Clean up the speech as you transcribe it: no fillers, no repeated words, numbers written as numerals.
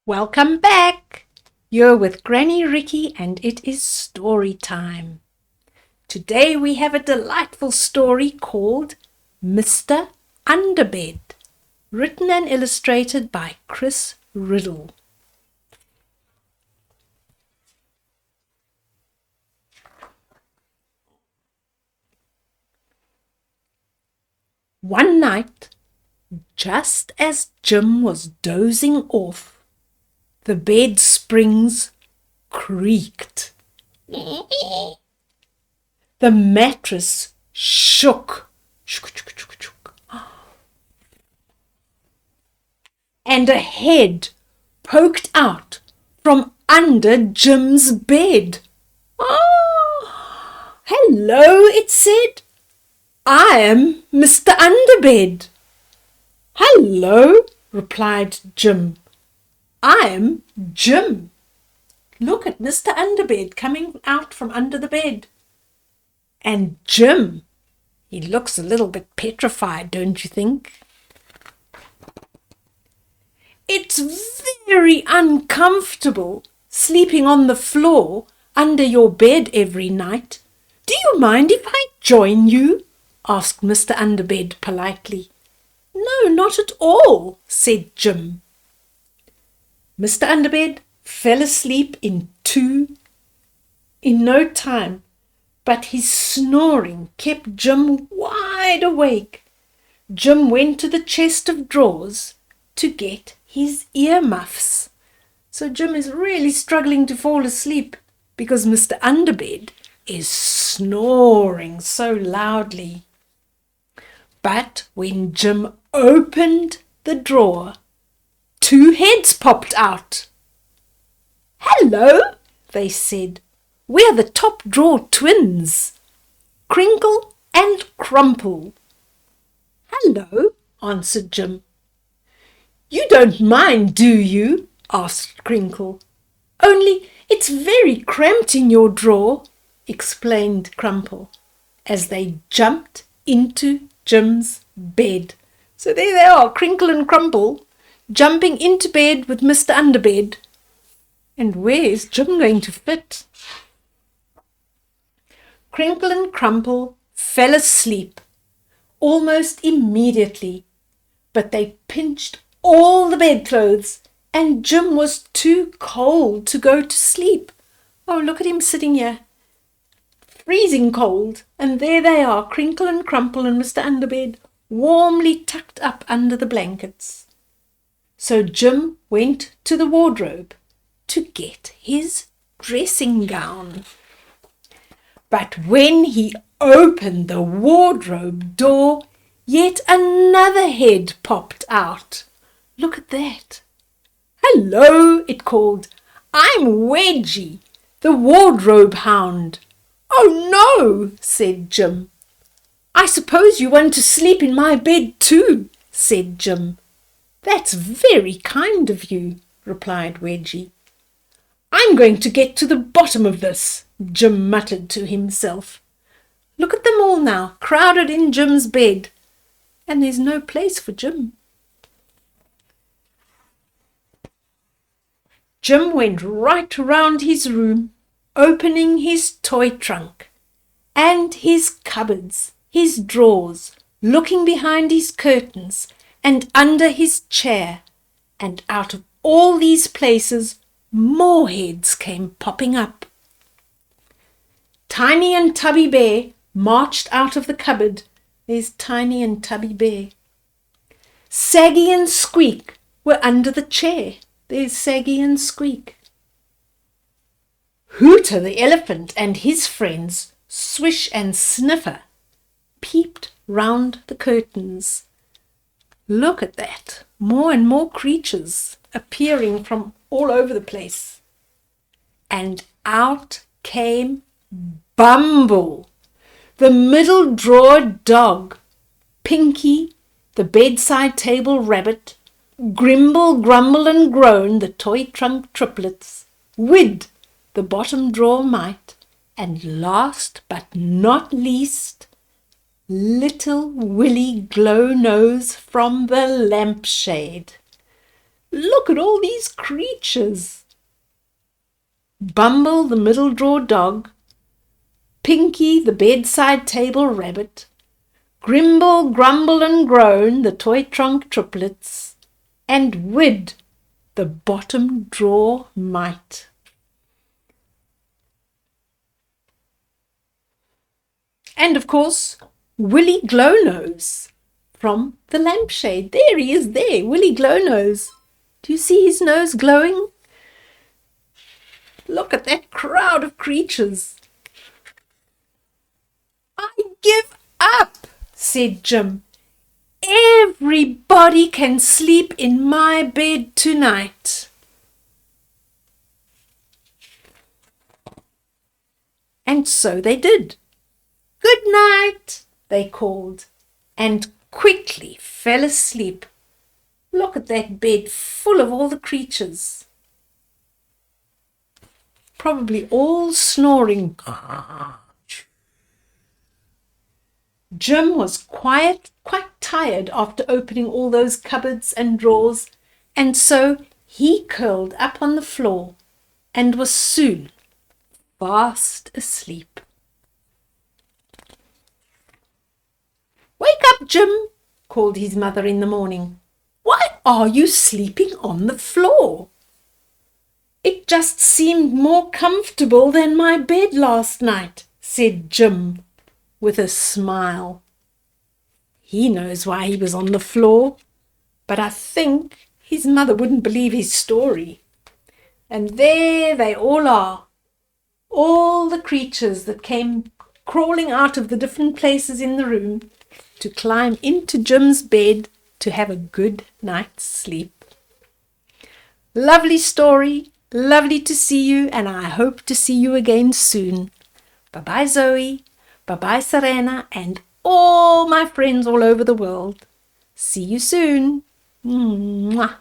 Welcome back! You're with Granny Ricky and it is story time. Today we have a delightful story called Mr Underbed, written and illustrated by Riddell. One night, just as Jim was dozing off, the bed springs creaked. The mattress shook. And a head poked out from under Jim's bed. "Oh, hello," it said. "I am Mr Underbed." "Hello," replied Jim. "I'm Jim. Look at Mr Underbed coming out from under the bed. And Jim, he looks a little bit petrified, don't you think?" "It's very uncomfortable sleeping on the floor under your bed every night. Do you mind if I join you?" asked Mr Underbed politely. "No, not at all," said Jim. Mr Underbed fell asleep in no time, but his snoring kept Jim wide awake. Jim went to the chest of drawers to get his earmuffs. So Jim is really struggling to fall asleep because Mr Underbed is snoring so loudly. But when Jim opened the drawer, two heads popped out. "Hello," they said. "We're the top drawer twins, Crinkle and Crumple." "Hello," answered Jim. "You don't mind, do you?" asked Crinkle. "Only it's very cramped in your drawer," explained Crumple, as they jumped into Jim's bed. So there they are, Crinkle and Crumple, jumping into bed with Mr Underbed. And where is Jim going to fit? Crinkle and Crumple fell asleep almost immediately, but they pinched all the bedclothes, and Jim was too cold to go to sleep. Oh, look at him sitting here, freezing cold, and there they are, Crinkle and Crumple and Mr Underbed, warmly tucked up under the blankets. So Jim went to the wardrobe to get his dressing gown. But when he opened the wardrobe door, yet another head popped out. Look at that. "Hello," it called. "I'm Wedgie, the wardrobe hound." "Oh no," said Jim. "I suppose you want to sleep in my bed too," said Jim. "That's very kind of you," replied Wedgie. "I'm going to get to the bottom of this," Jim muttered to himself. Look at them all now, crowded in Jim's bed, and there's no place for Jim. Jim went right round his room, opening his toy trunk and his cupboards, his drawers, looking behind his curtains and under his chair, and out of all these places more heads came popping up. Tiny and Tubby Bear marched out of the cupboard. There's Tiny and Tubby Bear. Saggy and Squeak were under the chair. There's Saggy and Squeak. Hooter the elephant and his friends, Swish and Sniffer, peeped round the curtains. Look at that, more and more creatures appearing from all over the place. And out came Bumble, the middle drawer dog, Pinky, the bedside table rabbit, Grimble, Grumble and Groan, the toy trunk triplets, Wid, the bottom drawer mite, and last but not least, little Willy Glow-Nose from the lampshade. Look Look at all these creatures. Bumble, the middle drawer dog, Pinky, the bedside table rabbit, Grimble, Grumble and Groan, the toy trunk triplets, and Wid, the bottom drawer mite. And of course, Willie Glownose from the lampshade. There he is there, Willie Glownose. Do you see his nose glowing? Look at that crowd of creatures. I give up, said Jim. Everybody can sleep in my bed tonight. And so they did. Good night, they called, and quickly fell asleep. Look at that bed full of all the creatures. Probably all snoring. Jim was quite tired after opening all those cupboards and drawers, and so he curled up on the floor and was soon fast asleep. Wake up, Jim, called his mother in the morning. Why are you sleeping on the floor? It just seemed more comfortable than my bed last night, said Jim with a smile. He knows why he was on the floor, but I think his mother wouldn't believe his story. And there they all are, all the creatures that came crawling out of the different places in the room to climb into Jim's bed to have a good night's sleep. Lovely story, lovely to see you, and I hope to see you again soon. Bye-bye, Zoe. Bye-bye, Serena, and all my friends all over the world. See you soon. Mwah.